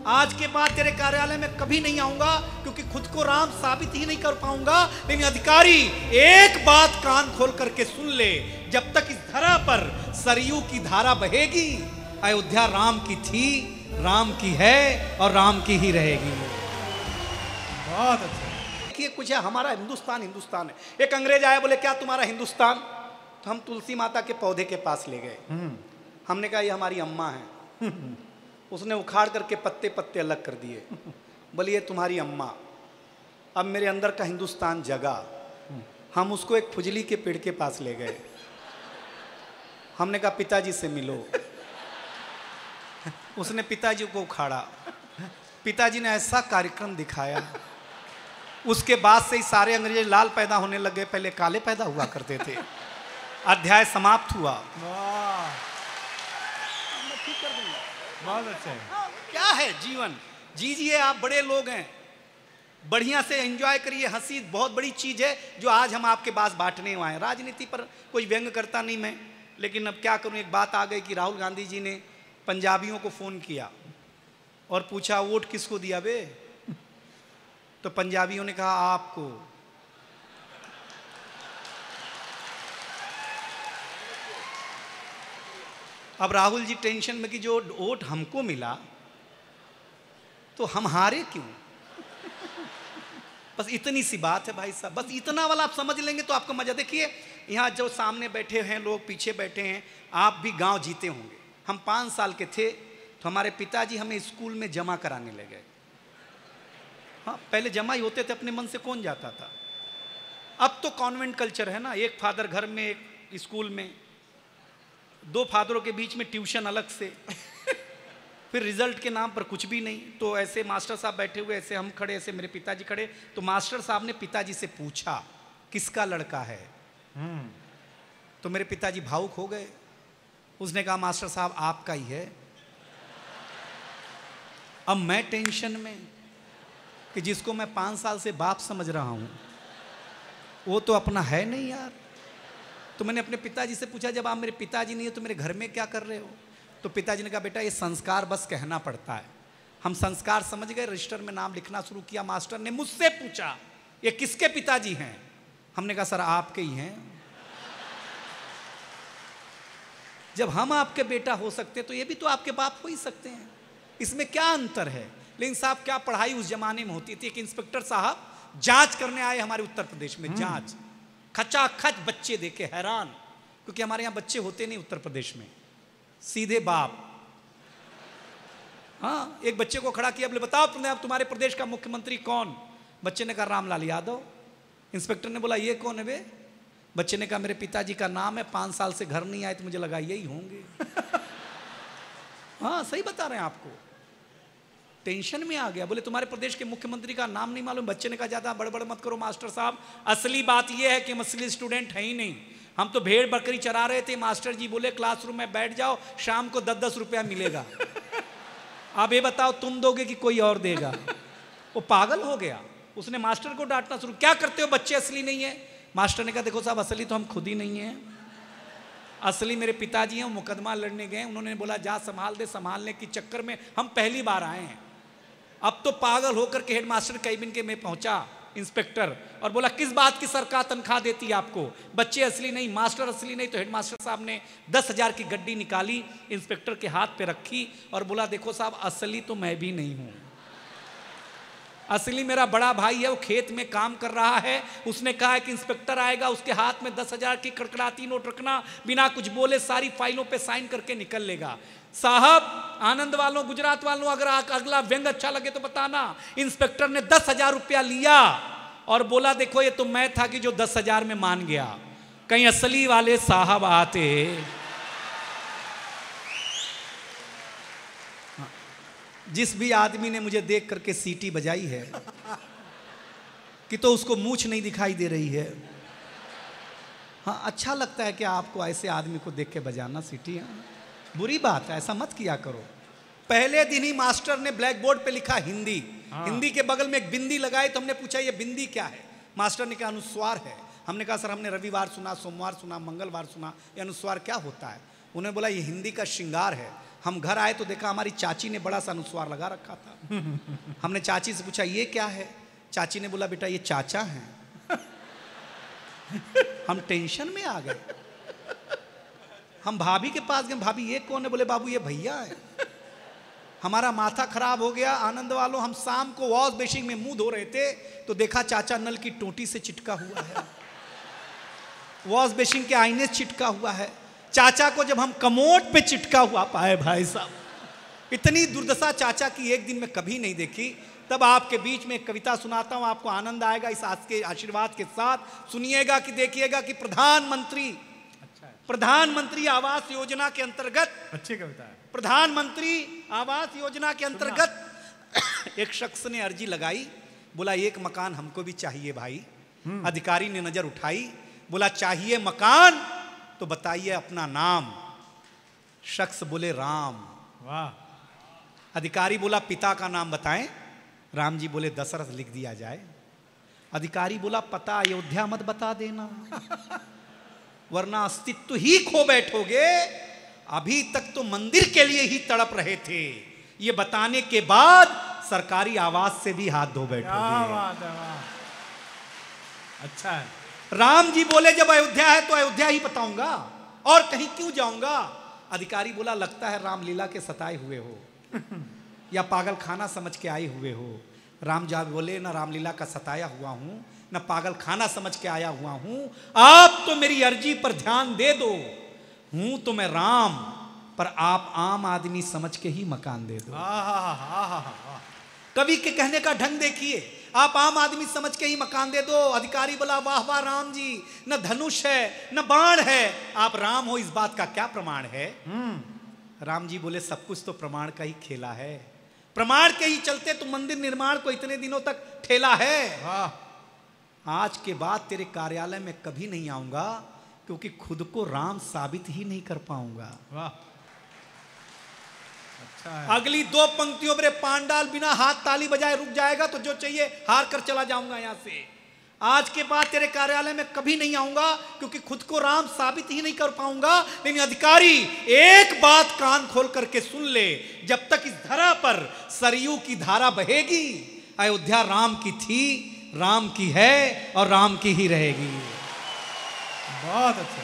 आज के बाद तेरे कार्यालय में कभी नहीं आऊंगा, क्योंकि खुद को राम साबित ही नहीं कर पाऊंगा। लेकिन अधिकारी, एक बात कान खोल करके सुन ले, जब तक इस धरा पर सरयू की धारा बहेगी, अयोध्या राम की थी, राम की है और राम की ही रहेगी। बहुत अच्छा। देखिए, कुछ है हमारा हिंदुस्तान, हिंदुस्तान है। एक अंग्रेज आया, बोले क्या तुम्हारा हिंदुस्तान? तो हम तुलसी माता के पौधे के पास ले गए। हमने कहा ये हमारी अम्मा है। उसने उखाड़ करके पत्ते पत्ते अलग कर दिए। बोले ये तुम्हारी अम्मा। अब मेरे अंदर का हिंदुस्तान जगा। हम उसको एक फुजली के पेड़ के पास ले गए। हमने कहा पिताजी से मिलो। उसने पिताजी को उखाड़ा। पिताजी ने ऐसा कार्यक्रम दिखाया, उसके बाद से ही सारे अंग्रेज लाल पैदा होने लगे, पहले काले पैदा हुआ करते थे। अध्याय समाप्त हुआ। ठीक कर दूंगा। बहुत अच्छा है। क्या है जीवन, जीजिए, आप बड़े लोग हैं, बढ़िया से एंजॉय करिए। हंसी बहुत बड़ी चीज है जो आज हम आपके पास बांटने आए हैं। राजनीति पर कोई व्यंग करता नहीं मैं, लेकिन अब क्या करूं, एक बात आ गई कि राहुल गांधी जी ने पंजाबियों को फोन किया और पूछा वोट किसको दिया बे? तो पंजाबियों ने कहा आपको। अब राहुल जी टेंशन में कि जो वोट हमको मिला तो हम हारे क्यों? बस इतनी सी बात है भाई साहब, बस इतना वाला आप समझ लेंगे तो आपको मजा। देखिए, यहाँ जो सामने बैठे हैं लोग, पीछे बैठे हैं, आप भी गांव जीते होंगे। हम 5 साल के थे तो हमारे पिताजी हमें स्कूल में जमा कराने लगे। हाँ, पहले जमा ही होते थे, अपने मन से कौन जाता था। अब तो कॉन्वेंट कल्चर है ना, एक फादर घर में, एक स्कूल में, 2 फादरों के बीच में ट्यूशन अलग से। फिर रिजल्ट के नाम पर कुछ भी नहीं। तो ऐसे मास्टर साहब बैठे हुए, ऐसे हम खड़े, ऐसे मेरे पिताजी खड़े। तो मास्टर साहब ने पिताजी से पूछा किसका लड़का है? तो मेरे पिताजी भावुक हो गए। उसने कहा मास्टर साहब आपका ही है। अब मैं टेंशन में कि जिसको मैं 5 साल से बाप समझ रहा हूं वो तो अपना है नहीं यार। तो मैंने अपने पिताजी से पूछा जब आप मेरे पिताजी नहीं है तो मेरे घर में क्या कर रहे हो? तो पिताजी ने कहा बेटा ये संस्कार बस कहना पड़ता है। हम संस्कार समझ गए, रजिस्टर में नाम लिखना शुरू किया। मास्टर ने मुझसे पूछा ये किसके पिताजी हैं? हमने कहा सर आपके ही हैं। जब हम आपके बेटा हो सकते तो ये भी तो आपके बाप हो ही सकते हैं, इसमें क्या अंतर है? लेकिन साहब क्या पढ़ाई उस जमाने में होती थी। एक इंस्पेक्टर साहब जांच करने आए हमारे उत्तर प्रदेश में, जांच खचाखच बच्चे देखे हैरान, क्योंकि हमारे यहाँ बच्चे होते नहीं उत्तर प्रदेश में, सीधे बाप। हाँ, एक बच्चे को खड़ा किया, बोले बताओ अब तुम्हारे प्रदेश का मुख्यमंत्री कौन? बच्चे ने कहा रामलाल यादव। इंस्पेक्टर ने बोला ये कौन है बे? बच्चे ने कहा मेरे पिताजी का नाम है, 5 साल से घर नहीं आए तो मुझे लगा यही होंगे। हाँ सही बता रहे हैं आपको। टेंशन में आ गया, बोले तुम्हारे प्रदेश के मुख्यमंत्री का नाम नहीं मालूम। बच्चे ने कहा ज्यादा बड़बड़ मत करो मास्टर साहब, असली बात यह है कि हम असली स्टूडेंट है ही नहीं, हम तो भेड़ बकरी चरा रहे थे। मास्टर जी बोले क्लासरूम में बैठ जाओ, शाम को 10-10 रुपया मिलेगा। अब ये बताओ तुम दोगे कि कोई और देगा? वो पागल हो गया। उसने मास्टर को डांटना शुरू, क्या करते हो बच्चे असली नहीं है। मास्टर ने कहा देखो साहब असली तो हम खुद ही नहीं है, असली मेरे पिताजी हैं, मुकदमा लड़ने गए। उन्होंने बोला जा संभाल दे, संभालने के चक्कर में हम पहली बार आए हैं। अब तो पागल होकर के हेडमास्टर कैबिन के में पहुंचा इंस्पेक्टर और बोला किस बात की सरकार तनख्वाह देती है आपको? बच्चे असली नहीं, मास्टर असली नहीं। तो हेडमास्टर साहब ने 10,000 की गड्डी निकाली, इंस्पेक्टर के हाथ पे रखी और बोला देखो साहब असली तो मैं भी नहीं हूं, असली मेरा बड़ा भाई है, वो खेत में काम कर रहा है। उसने कहा कि इंस्पेक्टर आएगा उसके हाथ में 10,000 की कड़कड़ाती नोट रखना, बिना कुछ बोले सारी फाइलों पे साइन करके निकल लेगा। साहब आनंद वालों, गुजरात वालों, अगर अगला व्यंग अच्छा लगे तो बताना। इंस्पेक्टर ने 10,000 रुपया लिया और बोला देखो ये तो मैं था कि जो 10,000 में मान गया, कहीं असली वाले साहब आते। जिस भी आदमी ने मुझे देख करके सीटी बजाई है कि तो उसको मूंछ नहीं दिखाई दे रही है। हाँ अच्छा लगता है कि आपको ऐसे आदमी को देख के बजाना सीटी। हाँ बुरी बात है, ऐसा मत किया करो। पहले दिन ही मास्टर ने ब्लैक बोर्ड पे लिखा हिंदी। हिंदी के बगल में एक बिंदी लगाई तो हमने पूछा ये बिंदी क्या है? मास्टर ने कहा अनुस्वार है। हमने कहा सर हमने रविवार सुना, सोमवार सुना, मंगलवार सुना, ये अनुस्वार क्या होता है? उन्होंने बोला ये हिंदी का श्रृंगार है। हम घर आए तो देखा हमारी चाची ने बड़ा सा अनुस्वार लगा रखा था। हमने चाची से पूछा ये क्या है? चाची ने बोला बेटा ये चाचा हैं। हम टेंशन में आ गए। हम भाभी के पास गए, भाभी ये कौन है? बोले बाबू ये भैया है। हमारा माथा खराब हो गया। आनंद वालों, हम शाम को वॉश बेसिन में मुंह धो रहे थे तो देखा चाचा नल की टोटी से चिटका हुआ है, वॉश बेसिन के आईने से चिटका हुआ है। चाचा को जब हम कमोड पे चिटका हुआ पाए, भाई साहब, इतनी दुर्दशा चाचा की एक दिन में कभी नहीं देखी। तब आपके बीच में एक कविता सुनाता हूं, आपको आनंद आएगा। इस आज के आशीर्वाद के साथ सुनिएगा कि देखिएगा कि प्रधानमंत्री आवास योजना के अंतर्गत, अच्छी कविता है, प्रधानमंत्री आवास योजना के अंतर्गत एक शख्स ने अर्जी लगाई, बोला एक मकान हमको भी चाहिए भाई। अधिकारी ने नजर उठाई, बोला चाहिए मकान तो बताइए अपना नाम। शख्स बोले राम। वाह। अधिकारी बोला पिता का नाम बताएं। राम जी बोले दशरथ लिख दिया जाए। अधिकारी बोला पता अयोध्या मत बता देना वरना अस्तित्व ही खो बैठोगे। अभी तक तो मंदिर के लिए ही तड़प रहे थे, ये बताने के बाद सरकारी आवास से भी हाथ धो बैठोगे। अच्छा है। राम जी बोले जब अयोध्या है तो अयोध्या ही बताऊंगा, और कहीं क्यों जाऊंगा। अधिकारी बोला लगता है रामलीला के सताए हुए हो या पागल खाना समझ के आए हुए हो। राम जी बोले ना रामलीला का सताया हुआ हूं न पागल खाना समझ के आया हुआ हूं। आप तो मेरी अर्जी पर ध्यान दे दो, हूं तो मैं राम, पर आप आम आदमी समझ के ही मकान दे दो। कवि के कहने का ढंग देखिए, आप आम आदमी समझ के ही मकान दे दो। अधिकारी बोला वाह वाह राम जी, न धनुष है न बाण है, आप राम हो इस बात का क्या प्रमाण है। राम जी बोले सब कुछ तो प्रमाण का ही खेला है, प्रमाण के ही चलते तो मंदिर निर्माण को इतने दिनों तक ठेला है। आज के बाद तेरे कार्यालय में कभी नहीं आऊंगा क्योंकि खुद को राम साबित ही नहीं कर पाऊंगा। वाह। अच्छा है। अगली दो पंक्तियों पर पांडाल बिना हाथ ताली बजाए रुक जाएगा तो जो चाहिए हार कर चला जाऊंगा यहां से। आज के बाद तेरे कार्यालय में कभी नहीं आऊंगा क्योंकि खुद को राम साबित ही नहीं कर पाऊंगा। लेकिन अधिकारी एक बात कान खोल करके सुन ले, जब तक इस धरा पर सरयू की धारा बहेगी अयोध्या राम की थी, राम की है और राम की ही रहेगी। बहुत अच्छा।